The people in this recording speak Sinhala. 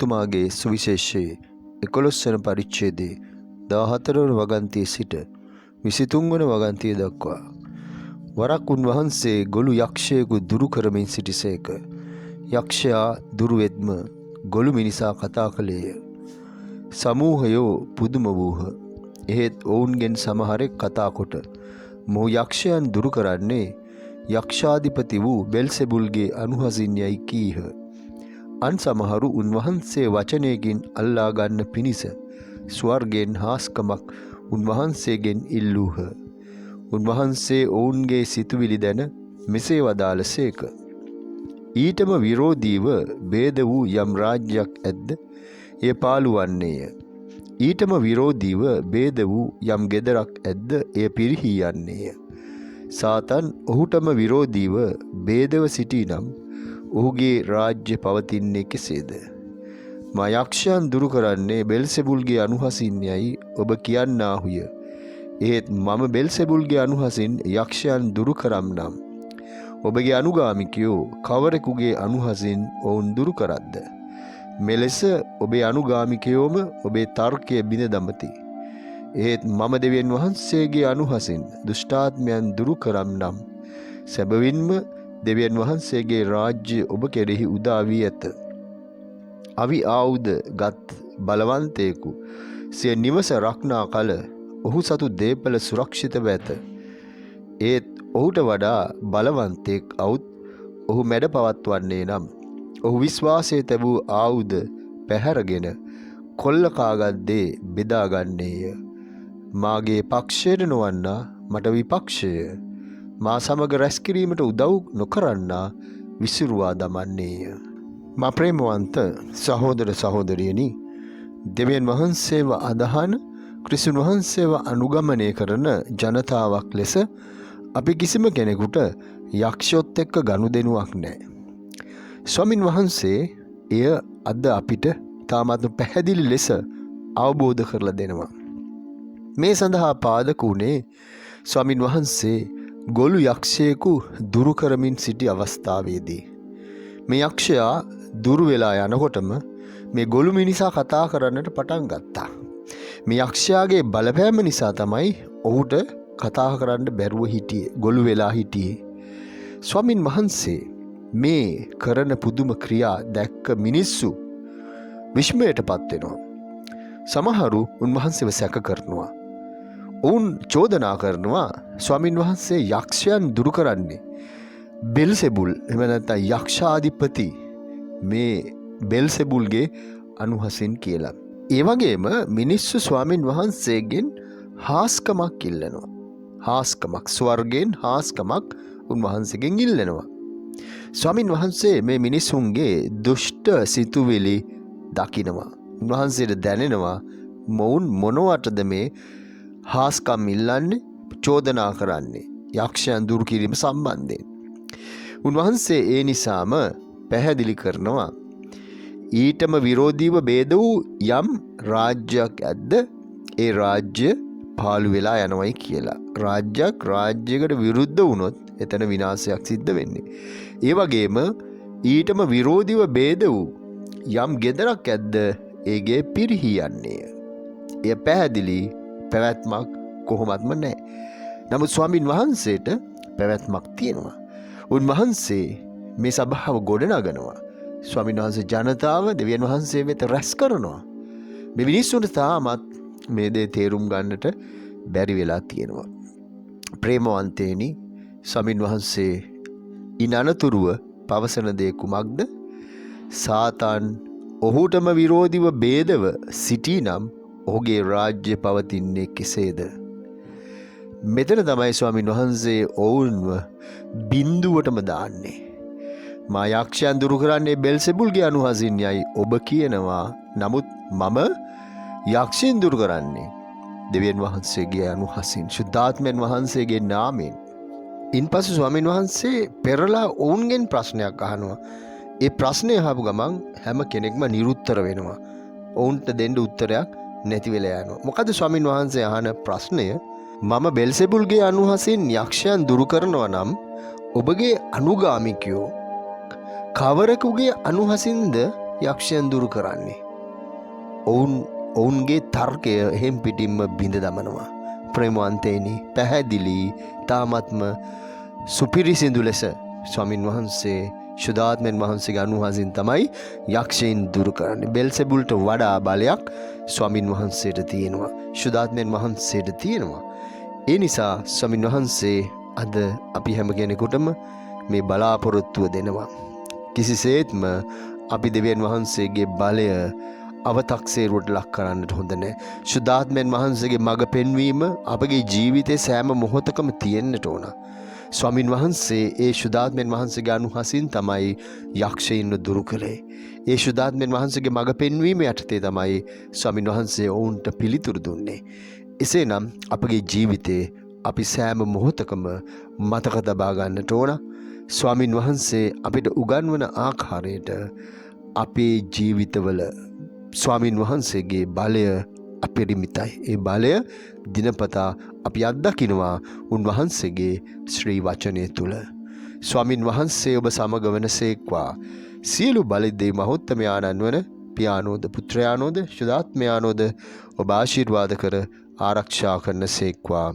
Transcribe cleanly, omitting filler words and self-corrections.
ලුතුමාගේ සුවිශේෂයේ 11 වන පරිච්ඡේදයේ 14 වන වගන්තියේ සිට 23 වන වගන්තිය දක්වා වරක් උන්වහන්සේ ගොළු යක්ෂයෙකු දුරු කරමින් සිටිසේක. යක්ෂයා දුරු වෙත්ම ගොළු මිනිසා කතා කළේය. සමූහයෝ පුදුම වූහ. එහෙත් ඔවුන්ගෙන් සමහරෙක් කතා කොට මොහු යක්ෂයන් දුරු කරන්නේ යක්ෂාධිපති වූ බෙල්සෙබුල්ගේ අනුහසින් යයි කීහ. අන් සමහරු උන්වහන්සේ වචනයකින් අල්ලා ගන්න පිණිස ස්වර්ගයෙන් හාස්කමක් උන්වහන්සේගෙන් ඉල්ලූහ. උන්වහන්සේ ඔවුන්ගේ සිතුවිලි දැන මෙසේ වදාළසේක. ඊටම විරෝධීව ભેද වූ යම් රාජ්‍යයක් ඇද්ද එය පාළු වන්නේය. ඊටම විරෝධීව ભેද වූ යම් ගෙදරක් ඇද්ද එය පිරිහී යන්නේය. සාතන් ඔහුටම විරෝධීව ભેදව සිටී නම් ඔහුගේ රාජ්‍ය පවතින්නේ කෙසේද? මා යක්ෂයන් දුරු කරන්නේ බෙල්සෙබුල්ගේ අනුහසින් යයි ඔබ කියන්නාහුය. එහෙත් මම බෙල්සෙබුල්ගේ අනුහසින් යක්ෂයන් දුරු කරම් නම් ඔබගේ අනුගාමිකයෝ කවරෙකුගේ අනුහසින් ඔවුන් දුරු කරද්ද? මෙලෙස ඔබේ අනුගාමිකයෝම ඔබේ තර්කය බිඳ දමති. එහෙත් මම දෙවියන් වහන්සේගේ අනුහසින් දුෂ්ටාත්මයන් දුරු කරම් නම් සැබවින්ම දෙවියන් වහන්සේගේ රාජ්‍ය ඔබ කෙරෙහි උදා වී ඇත. අවි ආයුධ ගත් බලවන්තයෙකු සිය නිවස රක්නා කල ඔහු සතු දේපල සුරක්ෂිතව ඇත. ඒත් ඔහුට වඩා බලවන්තයෙක් අවුත් ඔහු මැඩ පවත්වන්නේ නම් ඔහු විශ්වාසයේ තැබූ ආයුධ පැහැරගෙන කොල්ල කාගත් දේ බෙදාගන්නේය. මාගේ පක්ෂයට නොවන්නා මට විපක්ෂය, මා සමග රැස්කිරීමට උදව් නොකරන්නා විසිරුවා දමන්නේය. මා ප්‍රේමවන්ත සහෝදර සහෝදරියනි, දෙවියන් වහන්සේව අදහන ක්‍රිස්තුන් වහන්සේව අනුගමනය කරන ජනතාවක් ලෙස අපි කිසිම කෙනෙකුට යක්ෂයොත් එක්ක ගනුදෙනුවක් නැහැ. ස්වාමින් වහන්සේ එය අද අපිට තාමත් පැහැදිලි ලෙස අවබෝධ කරලා දෙනවා. මේ සඳහා පාදක වුණේ ස්වාමින් වහන්සේ ගොළු යක්ෂයෙකු දුරු කරමින් සිටි අවස්ථාවේදී. මේ යක්ෂයා දුරු වෙලා යනකොටම මේ ගොළු මිනිසා කතා කරන්නට පටන් ගත්තා. මේ යක්ෂයාගේ බලපෑම නිසා තමයි ඔහුට කතා කරන්න බැරුව හිටියේ, ගොළු වෙලා හිටියේ. ස්වාමින් වහන්සේ මේ කරන පුදුම ක්‍රියා දැක්ක මිනිස්සු විස්මයටපත් වෙනවා. සමහරු උන්වහන්සේව සැක කරනවා. ඔවුන් චෝදනා කරනවා ස්වාමින් වහන්සේ යක්ෂයන් දුරු කරන්නේ බෙල්සෙබුල්, එහෙම නැත්නම් යක්ෂාධිපති මේ බෙල්සෙබුල්ගේ අනුහසින් කියලා. ඒ වගේම මිනිස්සු ස්වාමින් වහන්සේගෙන් හාස්කමක් ඉල්ලනවා. හාස්කමක්, ස්වර්ගයෙන් හාස්කමක් උන්වහන්සේගෙන් ඉල්ලනවා. ස්වාමින් වහන්සේ මේ මිනිසුන්ගේ දුෂ්ට සිතුවිලි දකිනවා. උන්වහන්සේට දැනෙනවා මොවුන් මොනවටද මේ හාස්කම් ඉල්ලන්නේ, චෝදනා කරන්නේ යක්ෂයන් දුරු කිරීම සම්බන්ධයෙන්. උන්වහන්සේ ඒ නිසාම පැහැදිලි කරනවා ඊටම විරෝධීව ભેද වූ යම් රාජ්‍යයක් ඇද්ද ඒ රාජ්‍ය පාළු වෙලා යනවයි කියලා. රාජ්‍යයක් රාජ්‍යයකට විරුද්ධ වුණොත් එතන විනාශයක් සිද්ධ වෙන්නේ. ඒ වගේම ඊටම විරෝධීව ભેද වූ යම් ගෙදරක් ඇද්ද ඒගේ පිරිහී යන්නේය. එය පැහැදිලි පැවැත්මක් කොහොමත්ම නැහැ. නමුත් ස්වාමින් වහන්සේට පැවැත්මක් තියෙනවා. උන්වහන්සේ මේ සභාව ගොඩනගනවා. ස්වාමින් වහන්සේ ජනතාව දෙවියන් වහන්සේ වෙත රැස් කරනවා. මේ මිනිස්සුන්ට තාමත් මේ දේ තේරුම් ගන්නට බැරි වෙලා තියෙනවා. ප්‍රේමවන්තේනි, ස්වාමින් වහන්සේ ඉන් අනතුරුව පවසන දේ කුමක්ද? සාතන් ඔහුටම විරෝධීව ભેදව සිටී නම් ඔහුගේ රාජ්‍ය පවතින්නේ කෙසේද? මෙතන තමයි ස්වාමින් වහන්සේ ඔවුන්ව බිඳුවටම දාන්නේ. මා යක්ෂයන් දුරු කරන්නේ බෙල්සෙබුල්ගේ අනුහසින් යයි ඔබ කියනවා. නමුත් මම යක්ෂයන් දුරු කරන්නේ දෙවියන් වහන්සේගේ අනුහසින්, ශුද්ධාත්මයන් වහන්සේගේ නාමයෙන්. ඉන්පසු ස්වාමින් වහන්සේ පෙරලා ඔවුන්ගෙන් ප්‍රශ්නයක් අහනවා. ඒ ප්‍රශ්නය අහපු ගමන් හැම කෙනෙක්ම නිරුත්තර වෙනවා. ඔවුන්ට දෙන්න උත්තරයක් නැති වෙලා යනවා. මොකද ස්වාමින් වහන්සේ අහන ප්‍රශ්නය මම බෙල්සෙබුල්ගේ අනුහසින් යක්ෂයන් දුරු කරනවා නම් ඔබගේ අනුගාමිකයෝ කවරෙකුගේ අනුහසින්ද යක්ෂයන් දුරු කරන්නේ. ඔවුන්ගේ තර්කය හෙම් පිටින්ම බිඳ දමනවා. ප්‍රේමවන්තේනි, පැහැදිලි තාමත්ම සුපිරිසිදු ලෙස ස්වාමින් වහන්සේ ශුද්ධාත්මයන් වහන්සේගේ අනුහසින් තමයි යක්ෂයන් දුරු කරන්නේ. බෙල්සෙබුල්ට වඩා බලයක් ස්වාමින් වහන්සේට තියෙනවා. ශුද්ධාත්මයන් වහන්සේට තියෙනවා. ඒ නිසා ස්වාමින් වහන්සේ අද අපි හැම කෙනෙකුටම මේ බලාපොරොත්තුව දෙනවා. කිසිසේත්ම අපි දෙවියන් වහන්සේගේ බලය අවතක්සේරුවට ලක් කරන්නට හොඳ නැහැ. ශුද්ධාත්මයන් වහන්සේගේ මඟ පෙන්වීම අපගේ ජීවිතේ සෑම මොහොතකම තියෙන්නට ඕන. ස්වාමින් වහන්සේ ඒ ශුද්ධාත්මයන් වහන්සේගේ අනුහසින් තමයි යක්ෂයින්ව දුරු කළේ. ඒ ශුද්ධාත්මයන් වහන්සේගේ මඟ පෙන්වීම යටතේ තමයි ස්වාමින් වහන්සේ ඔවුන්ට පිළිතුරු දුන්නේ. එසේනම් අපගේ ජීවිතේ අපි සෑම මොහොතකම මතක තබා ගන්නට ඕන. ස්වාමින් වහන්සේ අපිට උගන්වන ආකාරයට අපේ ජීවිතවල ස්වාමින් වහන්සේගේ බලය අපරිමිතයි. ඒ බලය දිනපතා අපි අත්දකිනවා උන්වහන්සේගේ ශ්‍රී වචනය තුල. ස්වාමින් වහන්සේ ඔබ සමග වනසේක්වා. සියලු බලද්දී මහෝත්තමයාණන් වන පියාණෝද පුත්‍රයාණෝද ශුද්ධාත්මයාණෝද ඔබ ආශිර්වාද කර ආරක්ෂා කරනසේක්වා.